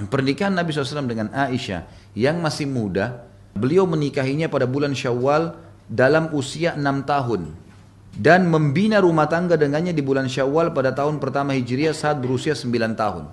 Pernikahan Nabi SAW dengan Aisyah yang masih muda, beliau menikahinya pada bulan Syawal dalam usia 6 tahun. Dan membina rumah tangga dengannya di bulan Syawal pada tahun pertama Hijriah saat berusia 9 tahun.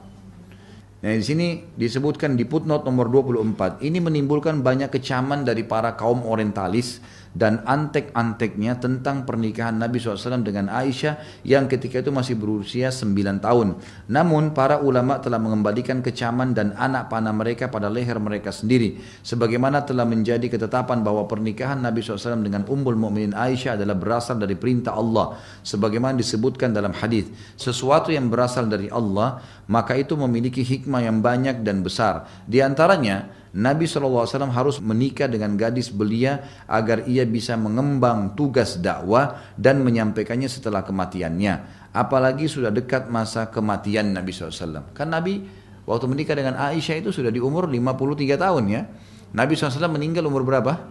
Nah di sini disebutkan di footnote nomor 24, ini menimbulkan banyak kecaman dari para kaum orientalis dan antek-anteknya tentang pernikahan Nabi SAW dengan Aisyah yang ketika itu masih berusia 9 tahun. Namun para ulama telah mengembalikan kecaman dan anak panah mereka pada leher mereka sendiri. Sebagaimana telah menjadi ketetapan bahwa pernikahan Nabi SAW dengan Ummul Mukminin Aisyah adalah berasal dari perintah Allah. Sebagaimana disebutkan dalam hadis, sesuatu yang berasal dari Allah maka itu memiliki hikmah yang banyak dan besar. Di antaranya Nabi SAW harus menikah dengan gadis belia agar ia bisa mengemban tugas dakwah dan menyampaikannya setelah kematiannya. Apalagi sudah dekat masa kematian Nabi SAW. Kan Nabi waktu menikah dengan Aisyah itu sudah di umur 53 tahun ya. Nabi SAW meninggal umur berapa?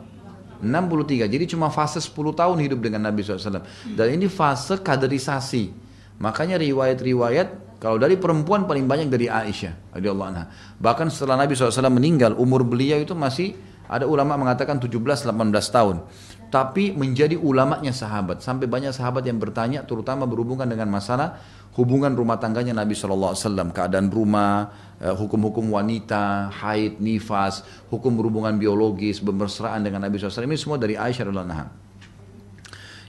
63. Jadi cuma fase 10 tahun hidup dengan Nabi SAW. Dan ini fase kaderisasi. Makanya riwayat-riwayat kalau dari perempuan paling banyak dari Aisyah radhiyallahu anha. Bahkan setelah Nabi SAW meninggal, umur beliau itu masih ada ulama mengatakan 17-18 tahun. Tapi menjadi ulamanya sahabat. Sampai banyak sahabat yang bertanya terutama berhubungan dengan masalah hubungan rumah tangganya Nabi SAW. Keadaan rumah, hukum-hukum wanita, haid, nifas, hukum berhubungan biologis, bermesraan dengan Nabi SAW. Ini semua dari Aisyah radhiyallahu anha.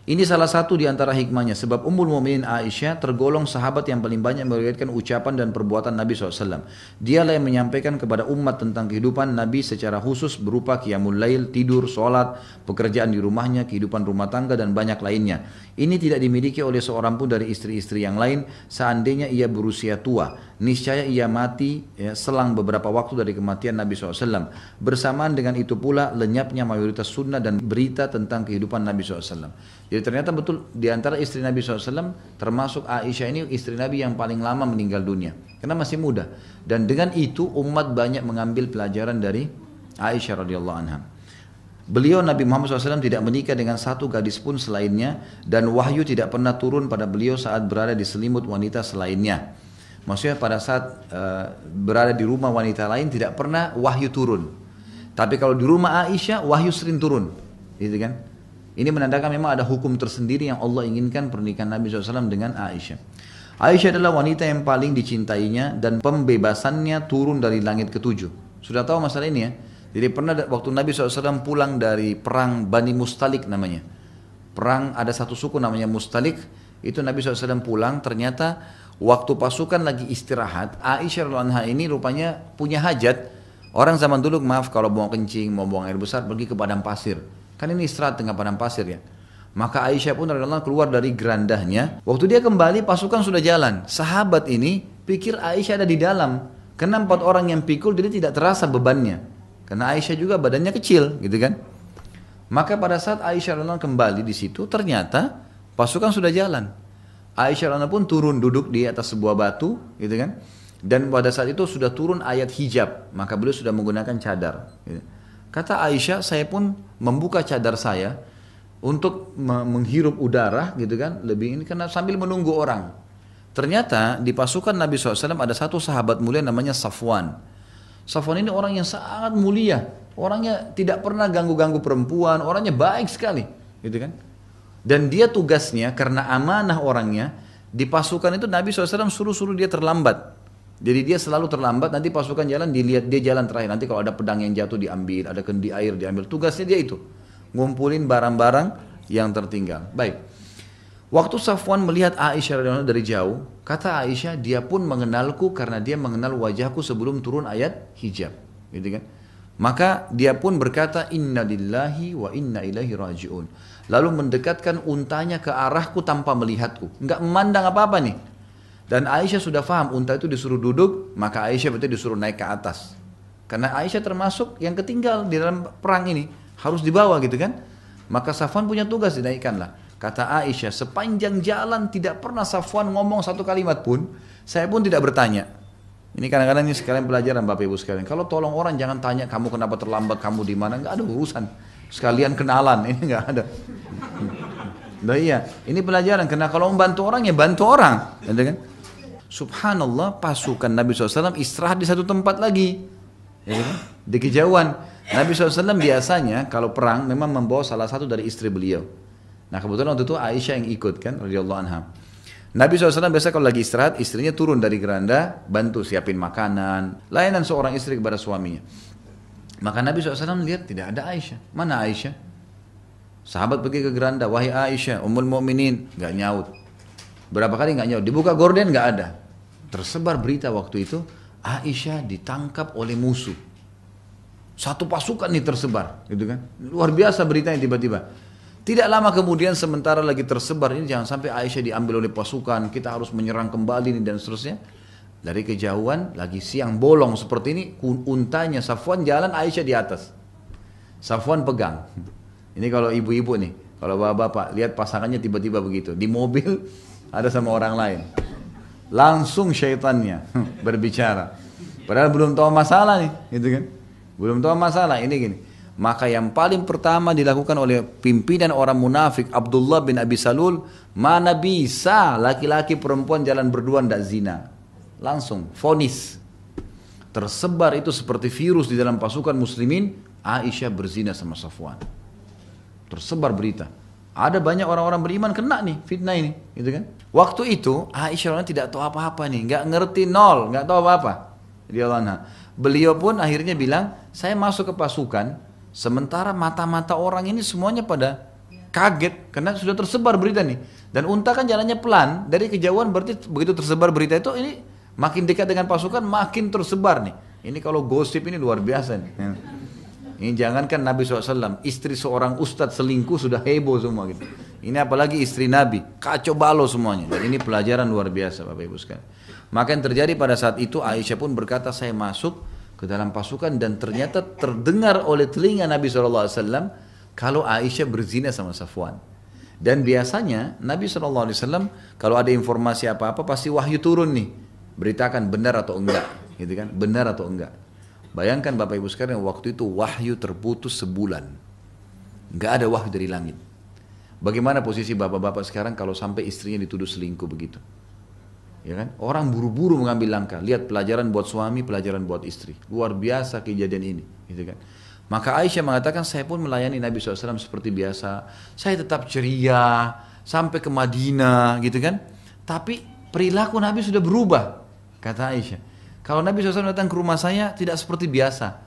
Ini salah satu di antara hikmahnya, sebab Ummul Mukminin Aisyah tergolong sahabat yang paling banyak meriwayatkan ucapan dan perbuatan Nabi SAW. Dialah yang menyampaikan kepada umat tentang kehidupan Nabi secara khusus berupa qiyamul lail, tidur, sholat, pekerjaan di rumahnya, kehidupan rumah tangga dan banyak lainnya. Ini tidak dimiliki oleh seorang pun dari istri-istri yang lain seandainya ia berusia tua. Niscaya ia mati selang beberapa waktu dari kematian Nabi SAW. Bersamaan dengan itu pula lenyapnya mayoritas sunnah dan berita tentang kehidupan Nabi SAW. Jadi ternyata betul di antara istri Nabi SAW termasuk Aisyah ini istri Nabi yang paling lama meninggal dunia. Karena masih muda. Dan dengan itu umat banyak mengambil pelajaran dari Aisyah radhiyallahu anha. Beliau Nabi Muhammad SAW tidak menikah dengan satu gadis pun selainnya. Dan wahyu tidak pernah turun pada beliau saat berada di selimut wanita selainnya. Maksudnya pada saat berada di rumah wanita lain tidak pernah wahyu turun. Tapi kalau di rumah Aisyah wahyu sering turun. Gitu kan? Ini menandakan memang ada hukum tersendiri yang Allah inginkan pernikahan Nabi SAW dengan Aisyah. Aisyah adalah wanita yang paling dicintainya dan pembebasannya turun dari langit ketujuh. Sudah tahu masalah ini ya? Jadi pernah waktu Nabi SAW pulang dari perang Bani Mustalik namanya. Perang ada satu suku namanya Mustalik. Itu Nabi SAW pulang ternyata waktu pasukan lagi istirahat. Aisyah radhiyallahu anha ini rupanya punya hajat. Orang zaman dulu maaf kalau buang kencing, mau buang air besar pergi ke padang pasir. Kan ini istirahat tengah padang pasir ya. Maka Aisyah pun radhiyallahu anha keluar dari gerandahnya. Waktu dia kembali pasukan sudah jalan. Sahabat ini pikir Aisyah ada di dalam. Karena 4 orang yang pikul jadi tidak terasa bebannya. Karena Aisyah juga badannya kecil gitu kan. Maka pada saat Aisyah radhiyallahu anha kembali di situ ternyata pasukan sudah jalan. Aisyah radhiyallahu anha pun turun duduk di atas sebuah batu gitu kan. Dan pada saat itu sudah turun ayat hijab. Maka beliau sudah menggunakan cadar gitu. Kata Aisyah, saya pun membuka cadar saya untuk menghirup udara gitu kan, lebih ini karena sambil menunggu orang. Ternyata di pasukan Nabi SAW ada satu sahabat mulia namanya Safwan. Safwan ini orang yang sangat mulia, orangnya tidak pernah ganggu-ganggu perempuan, orangnya baik sekali, gitu kan. Dan dia tugasnya karena amanah orangnya di pasukan itu Nabi SAW suruh dia terlambat. Jadi dia selalu terlambat, nanti pasukan jalan dilihat dia jalan terakhir. Nanti kalau ada pedang yang jatuh diambil, ada kendi air diambil. Tugasnya dia itu, ngumpulin barang-barang yang tertinggal. Baik. Waktu Safwan melihat Aisyah radhiyallahu anha dari jauh, kata Aisyah, dia pun mengenalku karena dia mengenal wajahku sebelum turun ayat hijab. Gitu kan? Maka dia pun berkata, Inna lillahi wa inna ilaihi raji'un. Lalu mendekatkan untanya ke arahku tanpa melihatku. Enggak memandang apa-apa nih. Dan Aisyah sudah paham, unta itu disuruh duduk, maka Aisyah betul disuruh naik ke atas. Karena Aisyah termasuk yang ketinggal di dalam perang ini, harus dibawa gitu kan. Maka Safwan punya tugas, dinaikkanlah. Kata Aisyah, sepanjang jalan tidak pernah Safwan ngomong satu kalimat pun, saya pun tidak bertanya. Ini kadang-kadang ini sekalian pelajaran Bapak Ibu sekalian. Kalau tolong orang jangan tanya kamu kenapa terlambat, kamu di mana, nggak ada urusan. Sekalian kenalan, ini nggak ada. Nah iya, ini pelajaran. Karena kalau membantu orang ya bantu orang, gitu kan? Subhanallah, pasukan Nabi SAW istirahat di satu tempat lagi, ya kan? Di kejauhan. Nabi SAW biasanya kalau perang memang membawa salah satu dari istri beliau. Nah kebetulan waktu itu Aisyah yang ikut kan, radhiyallahu anha. Nabi SAW biasa kalau lagi istirahat, istrinya turun dari geranda, bantu siapin makanan, layanan seorang istri kepada suaminya. Maka Nabi SAW lihat tidak ada Aisyah. Mana Aisyah? Sahabat pergi ke geranda, wahai Aisyah, Ummul Mukminin, nggak nyaut. Berapa kali nggak nyaut, dibuka gorden nggak ada. Tersebar berita waktu itu, Aisyah ditangkap oleh musuh. Satu pasukan nih tersebar, gitu kan? Luar biasa beritanya tiba-tiba. Tidak lama kemudian sementara lagi tersebar ini, jangan sampai Aisyah diambil oleh pasukan, kita harus menyerang kembali nih dan seterusnya. Dari kejauhan, lagi siang bolong seperti ini, untanya Safwan jalan, Aisyah di atas. Safwan pegang. Ini kalau ibu-ibu nih, kalau bapak-bapak lihat pasangannya tiba-tiba begitu, di mobil ada sama orang lain, langsung syaitannya berbicara. Padahal belum tahu masalah nih, gitu kan? Belum tahu masalah. Ini gini. Maka yang paling pertama dilakukan oleh pimpinan orang munafik Abdullah bin Abi Salul, mana bisa laki-laki perempuan jalan berdua ndak zina? Langsung vonis. Tersebar itu seperti virus di dalam pasukan muslimin, Aisyah berzina sama Safwan. Tersebar berita. Ada banyak orang-orang beriman kena nih fitnah ini, gitu kan? Waktu itu Aisyah tidak tahu apa-apa nih, nggak ngerti nol, nggak tahu apa-apa. Beliau pun akhirnya bilang, saya masuk ke pasukan, sementara mata-mata orang ini semuanya pada kaget karena sudah tersebar berita nih. Dan unta kan jalannya pelan, dari kejauhan berarti begitu tersebar berita itu ini makin dekat dengan pasukan makin tersebar nih. Ini kalau gosip ini luar biasa nih. Ini jangankan Nabi SAW, istri seorang ustadz selingkuh sudah heboh semua gitu. Ini apalagi istri Nabi, kacau balau semuanya. Dan ini pelajaran luar biasa Bapak Ibu sekalian. Maka yang terjadi pada saat itu Aisyah pun berkata, saya masuk ke dalam pasukan dan ternyata terdengar oleh telinga Nabi SAW kalau Aisyah berzina sama Safwan. Dan biasanya Nabi SAW kalau ada informasi apa-apa pasti wahyu turun nih, beritakan benar atau enggak, gitu kan? Benar atau enggak. Bayangkan Bapak Ibu sekalian, waktu itu wahyu terputus sebulan. Nggak ada wahyu dari langit. Bagaimana posisi bapak-bapak sekarang kalau sampai istrinya dituduh selingkuh begitu? Ya kan? Orang buru-buru mengambil langkah. Lihat pelajaran buat suami, pelajaran buat istri. Luar biasa kejadian ini. Gitu kan? Maka Aisyah mengatakan, saya pun melayani Nabi SAW seperti biasa. Saya tetap ceria sampai ke Madinah, gitu kan? Tapi perilaku Nabi sudah berubah, kata Aisyah. Kalau Nabi SAW datang ke rumah saya tidak seperti biasa.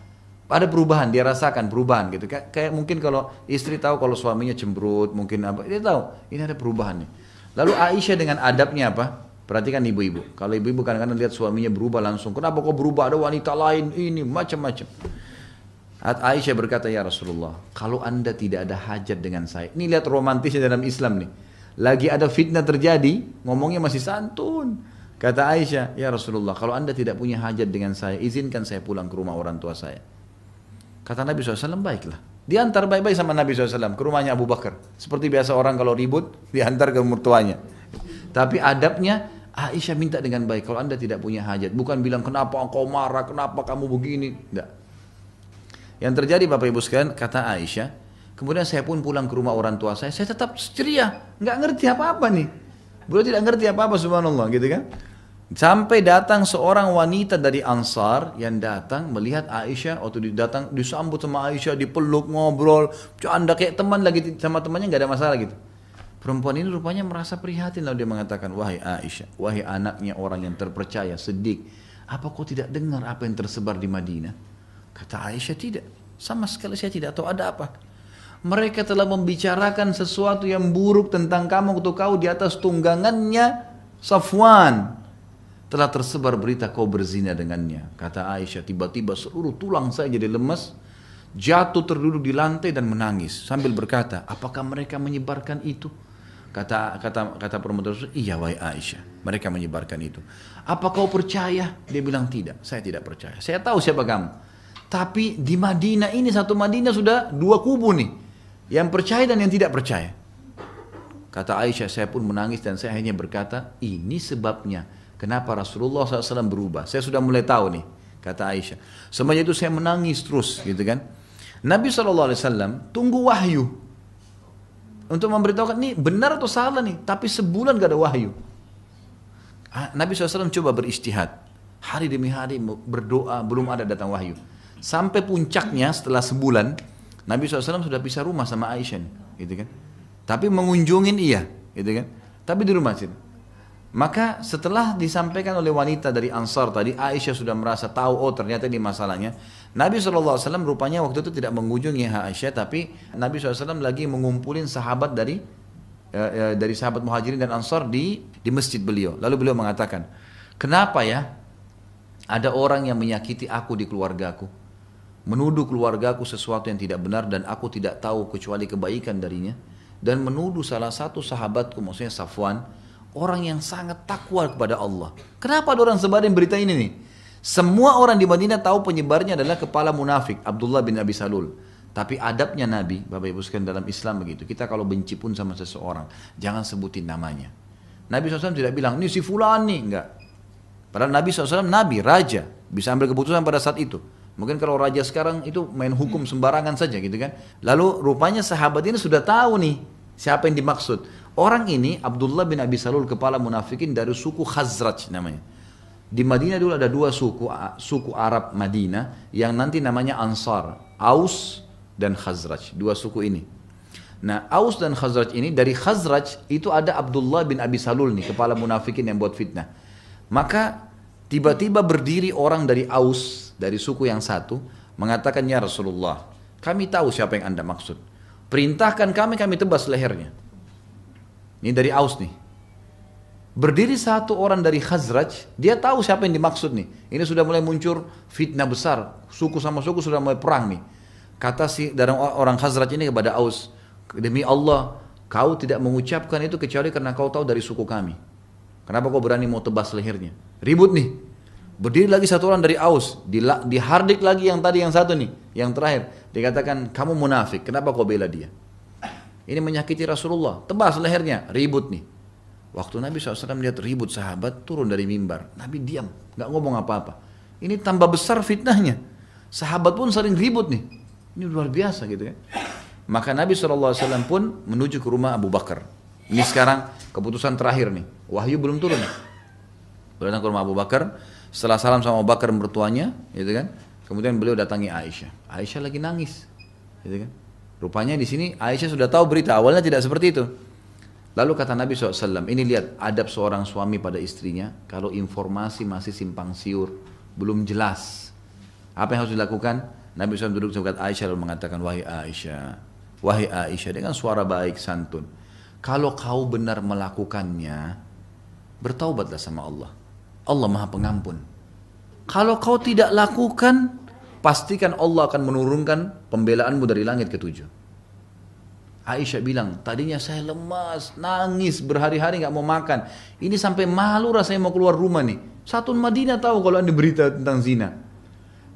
Ada perubahan, dia rasakan perubahan gitu. Kayak mungkin kalau istri tahu kalau suaminya cemberut, mungkin apa, dia tahu ini ada perubahan nih. Lalu Aisyah dengan adabnya apa? Perhatikan ibu-ibu. Kalau ibu-ibu kadang-kadang lihat suaminya berubah langsung, kenapa kok berubah? Ada wanita lain ini macam-macam. Aisyah berkata, ya Rasulullah, kalau anda tidak ada hajat dengan saya. Ini lihat romantisnya dalam Islam nih. Lagi ada fitnah terjadi, ngomongnya masih santun. Kata Aisyah, ya Rasulullah, kalau anda tidak punya hajat dengan saya, izinkan saya pulang ke rumah orang tua saya. Kata Nabi SAW, baiklah. Diantar baik-baik sama Nabi SAW ke rumahnya Abu Bakar. Seperti biasa orang kalau ribut, diantar ke mertuanya. Tapi adabnya, Aisyah minta dengan baik, kalau anda tidak punya hajat. Bukan bilang, kenapa engkau marah, kenapa kamu begini. Tidak. Yang terjadi Bapak Ibu sekalian, kata Aisyah, kemudian saya pun pulang ke rumah orang tua saya tetap ceria, nggak ngerti apa-apa nih. Beliau tidak ngerti apa-apa, subhanallah, gitu kan. Sampai datang seorang wanita dari Ansar yang datang melihat Aisyah, waktu datang disambut sama Aisyah, dipeluk, ngobrol, canda kayak teman lagi sama temannya, nggak ada masalah gitu. Perempuan ini rupanya merasa prihatin, lalu dia mengatakan, wahai Aisyah, wahai anaknya orang yang terpercaya, Siddiq, apa kau tidak dengar apa yang tersebar di Madinah? Kata Aisyah, tidak, sama sekali saya tidak tahu ada apa. Mereka telah membicarakan sesuatu yang buruk tentang kamu waktu kau di atas tunggangannya Safwan. Telah tersebar berita kau berzina dengannya. Kata Aisyah, tiba-tiba seluruh tulang saya jadi lemas, jatuh terduduk di lantai dan menangis sambil berkata, apakah mereka menyebarkan itu? Kata perempuan tersebut, iya wahai Aisyah, mereka menyebarkan itu. Apa kau percaya? Dia bilang, tidak, saya tidak percaya. Saya tahu siapa kamu. Tapi di Madinah ini, satu Madinah sudah dua kubu nih, yang percaya dan yang tidak percaya. Kata Aisyah, saya pun menangis dan saya hanya berkata, ini sebabnya kenapa Rasulullah SAW berubah. Saya sudah mulai tahu nih, kata Aisyah. Semenjak itu saya menangis terus, gitu kan. Nabi SAW tunggu wahyu untuk memberitahukan ini benar atau salah nih, tapi sebulan gak ada wahyu. Nabi SAW coba beristihad. Hari demi hari berdoa, belum ada datang wahyu. Sampai puncaknya setelah sebulan, Nabi SAW sudah pisah rumah sama Aisyah, gitu kan. Tapi mengunjungin iya, gitu kan. Tapi di rumah sini. Maka setelah disampaikan oleh wanita dari Ansar tadi, Aisyah sudah merasa tahu, oh ternyata ini masalahnya. Nabi SAW rupanya waktu itu tidak mengunjungi Aisyah, tapi Nabi SAW lagi mengumpulin sahabat dari sahabat Muhajirin dan Ansar di masjid beliau. Lalu beliau mengatakan, kenapa ya ada orang yang menyakiti aku di keluargaku, menuduh keluargaku sesuatu yang tidak benar dan aku tidak tahu kecuali kebaikan darinya, dan menuduh salah satu sahabatku, maksudnya Safwan, orang yang sangat takwa kepada Allah. Kenapa ada orang sebarin berita ini nih? Semua orang di Madinah tahu penyebarnya adalah kepala munafik, Abdullah bin Abi Salul. Tapi adabnya Nabi, Bapak Ibu sekalian, dalam Islam begitu. Kita kalau benci pun sama seseorang, jangan sebutin namanya. Nabi SAW tidak bilang, ini si fulan nih, enggak. Padahal Nabi SAW, Nabi, Raja, bisa ambil keputusan pada saat itu. Mungkin kalau Raja sekarang itu main hukum sembarangan saja gitu kan. Lalu rupanya sahabat ini sudah tahu nih, siapa yang dimaksud. Orang ini Abdullah bin Abi Salul, kepala munafikin dari suku Khazraj namanya. Di Madinah dulu ada dua suku Arab Madinah yang nanti namanya Ansar, Aus dan Khazraj, dua suku ini. Nah, Aus dan Khazraj ini, dari Khazraj itu ada Abdullah bin Abi Salul nih, kepala munafikin yang buat fitnah. Maka tiba-tiba berdiri orang dari Aus, dari suku yang satu, mengatakan, ya Rasulullah, kami tahu siapa yang Anda maksud. Perintahkan kami tebas lehernya. Ini dari Aus nih. Berdiri satu orang dari Khazraj, dia tahu siapa yang dimaksud nih. Ini sudah mulai muncul fitnah besar, suku sama suku sudah mulai perang nih. Kata si dari orang Khazraj ini kepada Aus, demi Allah, kau tidak mengucapkan itu kecuali karena kau tahu dari suku kami. Kenapa kau berani mau tebas lehernya? Ribut nih. Berdiri lagi satu orang dari Aus, dihardik lagi yang tadi yang satu nih, yang terakhir. Dikatakan, kamu munafik, kenapa kau bela dia? Ini menyakiti Rasulullah, tebas lehernya, ribut nih. Waktu Nabi SAW lihat ribut sahabat, turun dari mimbar. Nabi diam, gak ngomong apa-apa. Ini tambah besar fitnahnya. Sahabat pun saling ribut nih. Ini luar biasa gitu kan. Maka Nabi SAW pun menuju ke rumah Abu Bakar. Ini sekarang keputusan terakhir nih. Wahyu belum turun. Beliau datang ke rumah Abu Bakar. Setelah salam sama Abu Bakar mertuanya, gitu kan. Kemudian beliau datangi Aisyah. Aisyah lagi nangis, gitu kan. Rupanya di sini Aisyah sudah tahu berita. Awalnya tidak seperti itu. Lalu kata Nabi SAW, ini lihat adab seorang suami pada istrinya. Kalau informasi masih simpang siur, belum jelas, apa yang harus dilakukan? Nabi SAW duduk dekat Aisyah lalu mengatakan, wahai Aisyah, dengan suara baik, santun. Kalau kau benar melakukannya, bertaubatlah sama Allah. Allah Maha Pengampun. Kalau kau tidak lakukan, pastikan Allah akan menurunkan pembelaanmu dari langit ketujuh. Aisyah bilang, tadinya saya lemas, nangis, berhari-hari gak mau makan. Ini sampai malu rasanya mau keluar rumah nih. Satu Madinah tahu kalau ada berita tentang zina.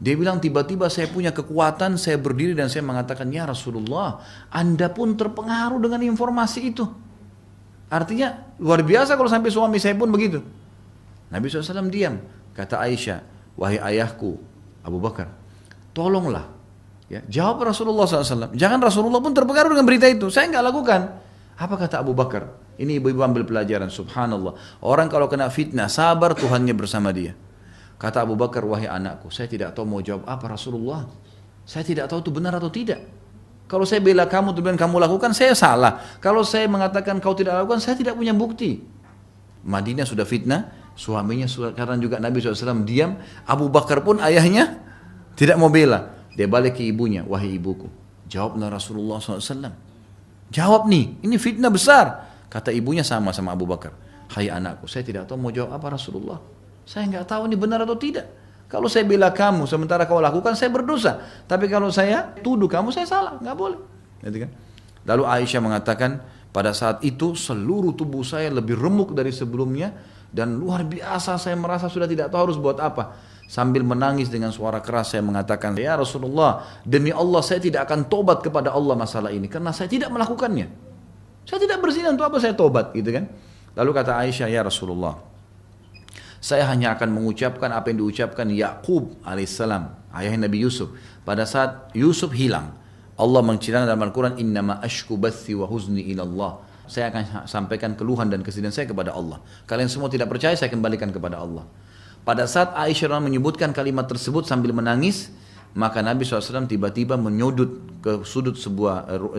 Dia bilang, tiba-tiba saya punya kekuatan, saya berdiri dan saya mengatakan, ya Rasulullah, Anda pun terpengaruh dengan informasi itu. Artinya, luar biasa kalau sampai suami saya pun begitu. Nabi SAW diam. Kata Aisyah, wahai ayahku, Abu Bakar, tolonglah. Ya, jawab Rasulullah SAW. Jangan Rasulullah pun terpengaruh dengan berita itu. Saya nggak lakukan. Apa kata Abu Bakar? Ini ibu-ibu ambil pelajaran. Subhanallah. Orang kalau kena fitnah, sabar, Tuhannya bersama dia. Kata Abu Bakar, wahai anakku, saya tidak tahu mau jawab apa Rasulullah. Saya tidak tahu itu benar atau tidak. Kalau saya bela kamu, tujuan kamu lakukan, saya salah. Kalau saya mengatakan kau tidak lakukan, saya tidak punya bukti. Madinah sudah fitnah, suaminya sekarang juga Nabi SAW diam. Abu Bakar pun ayahnya tidak mau bela. Dia balik ke ibunya, wahai ibuku, jawablah Rasulullah SAW. Jawab nih, ini fitnah besar. Kata ibunya sama Abu Bakar, hai anakku, saya tidak tahu mau jawab apa Rasulullah. Saya nggak tahu ini benar atau tidak. Kalau saya bela kamu, sementara kau lakukan, saya berdosa. Tapi kalau saya tuduh kamu, saya salah, nggak boleh. Gitu kan? Lalu Aisyah mengatakan, pada saat itu seluruh tubuh saya lebih remuk dari sebelumnya dan luar biasa saya merasa sudah tidak tahu harus buat apa. Sambil menangis dengan suara keras saya mengatakan, ya Rasulullah, demi Allah saya tidak akan tobat kepada Allah masalah ini karena saya tidak melakukannya. Saya tidak berzina, untuk apa saya tobat, gitu kan? Lalu kata Aisyah, ya Rasulullah, saya hanya akan mengucapkan apa yang diucapkan Yaqub alaihissalam, ayah Nabi Yusuf. Pada saat Yusuf hilang, Allah menceritakan dalam Al-Quran, innama ashku bathi wa huzni ilallah. saya akan sampaikan keluhan dan kesedihan saya kepada Allah. Kalian semua tidak percaya, saya kembalikan kepada Allah. Pada saat Aisyah menyebutkan kalimat tersebut sambil menangis, maka Nabi SAW tiba-tiba menyudut ke sudut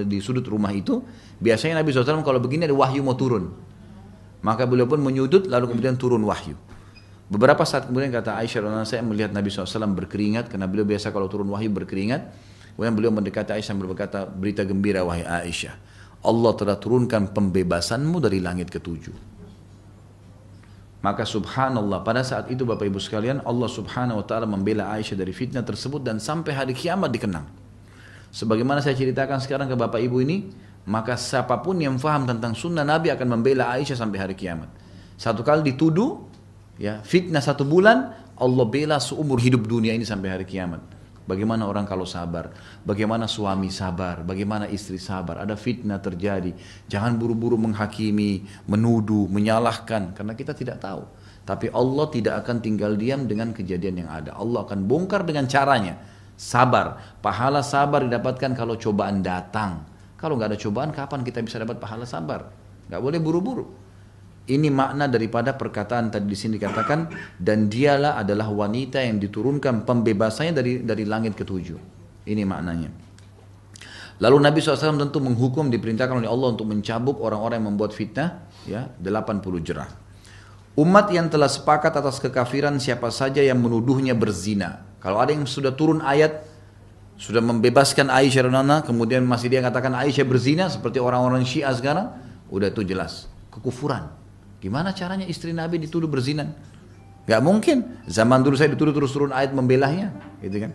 di sudut rumah itu. Biasanya Nabi SAW kalau begini ada wahyu mau turun. Maka beliau pun menyudut lalu kemudian turun wahyu. Beberapa saat kemudian kata Aisyah, saya melihat Nabi SAW berkeringat, karena beliau biasa kalau turun wahyu berkeringat. Kemudian beliau mendekati Aisyah berkata, berita gembira wahai Aisyah, Allah telah turunkan pembebasanmu dari langit ke-7. Maka subhanallah, pada saat itu Bapak Ibu sekalian, Allah subhanahu wa ta'ala membela Aisyah dari fitnah tersebut dan sampai hari kiamat dikenang. Sebagaimana saya ceritakan sekarang ke Bapak Ibu ini, maka siapapun yang faham tentang sunnah Nabi akan membela Aisyah sampai hari kiamat. Satu kali dituduh, ya, fitnah 1 bulan, Allah bela seumur hidup dunia ini sampai hari kiamat. Bagaimana orang kalau sabar, bagaimana suami sabar, bagaimana istri sabar, ada fitnah terjadi. Jangan buru-buru menghakimi, menuduh, menyalahkan, karena kita tidak tahu. Tapi Allah tidak akan tinggal diam dengan kejadian yang ada. Allah akan bongkar dengan caranya. Sabar, pahala sabar didapatkan kalau cobaan datang. Kalau nggak ada cobaan, kapan kita bisa dapat pahala sabar? Nggak boleh buru-buru. Ini makna daripada perkataan tadi di sini dikatakan, dan dialah adalah wanita yang diturunkan pembebasannya dari langit ke-7. Ini maknanya. Lalu Nabi SAW tentu menghukum, diperintahkan oleh Allah untuk mencabuk orang-orang yang membuat fitnah, ya, 80 jerah. Umat yang telah sepakat atas kekafiran siapa saja yang menuduhnya berzina. Kalau ada yang sudah turun ayat, sudah membebaskan Aisyah radhiyallahu anha, kemudian masih dia katakan Aisyah berzina seperti orang-orang Syiah sekarang, udah itu jelas kekufuran. Gimana caranya istri Nabi dituduh berzina? Gak mungkin. Zaman dulu saya dituduh terus turun ayat membelahnya, gitu kan?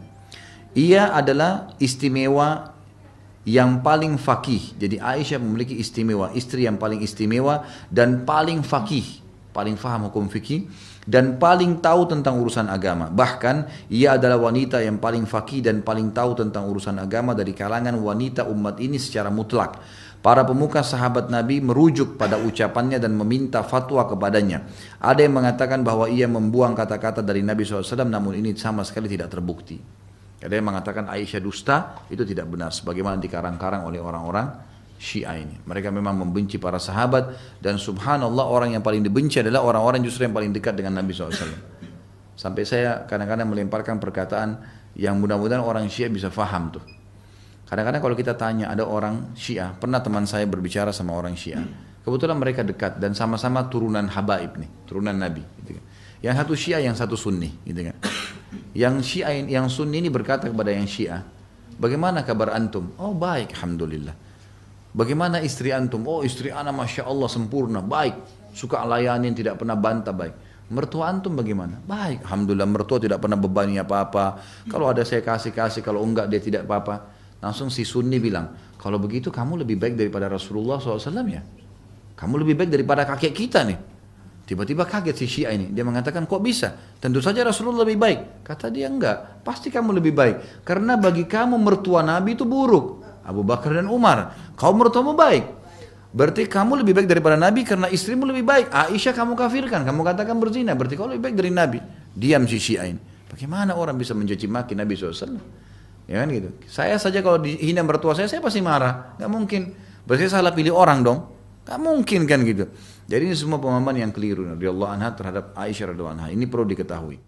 Ia adalah istimewa yang paling fakih. Jadi Aisyah memiliki istimewa, istri yang paling istimewa dan paling fakih, paling faham hukum fikih dan paling tahu tentang urusan agama. Bahkan ia adalah wanita yang paling fakih dan paling tahu tentang urusan agama dari kalangan wanita umat ini secara mutlak. Para pemuka sahabat Nabi merujuk pada ucapannya dan meminta fatwa kepadanya. Ada yang mengatakan bahwa ia membuang kata-kata dari Nabi SAW, namun ini sama sekali tidak terbukti. Ada yang mengatakan Aisyah dusta, itu tidak benar. Sebagaimana dikarang-karang oleh orang-orang Syiah ini. Mereka memang membenci para sahabat, dan subhanallah orang yang paling dibenci adalah orang-orang justru yang paling dekat dengan Nabi SAW. Sampai saya kadang-kadang melemparkan perkataan yang mudah-mudahan orang Syiah bisa faham tuh. Kadang-kadang kalau kita tanya, ada orang Syiah, pernah teman saya berbicara sama orang Syiah. Kebetulan mereka dekat dan sama-sama turunan habaib nih, turunan Nabi. Gitu kan. Yang satu Syiah, yang satu Sunni. Gitu kan. Yang Syiah, yang Sunni ini berkata kepada yang Syiah, bagaimana kabar antum? Oh baik, alhamdulillah. Bagaimana istri antum? Oh istri ana masya Allah sempurna, baik. Suka layanin, tidak pernah bantah, baik. Mertua antum bagaimana? Baik, alhamdulillah. Mertua tidak pernah bebani apa-apa. Kalau ada saya kasih, kalau enggak dia tidak apa-apa. Langsung si Sunni bilang, kalau begitu kamu lebih baik daripada Rasulullah SAW ya. Kamu lebih baik daripada kakek kita nih. Tiba-tiba kaget si Syiah ini. Dia mengatakan, kok bisa? Tentu saja Rasulullah lebih baik. Kata dia, enggak. Pasti kamu lebih baik. Karena bagi kamu mertua Nabi itu buruk. Abu Bakar dan Umar. Kau mertuamu baik. Berarti kamu lebih baik daripada Nabi karena istrimu lebih baik. Aisyah kamu kafirkan. Kamu katakan berzina. Berarti kau lebih baik dari Nabi. Diam si Syiah ini. Bagaimana orang bisa mencaci maki Nabi SAW? Ya kan gitu. Saya saja kalau dihina mertua saya pasti marah. Gak mungkin. Berarti saya salah pilih orang dong. Gak mungkin kan gitu. Jadi ini semua pemahaman yang keliru radhiyallahu anha terhadap Aisyah radhiyallahu anha. Ini perlu diketahui.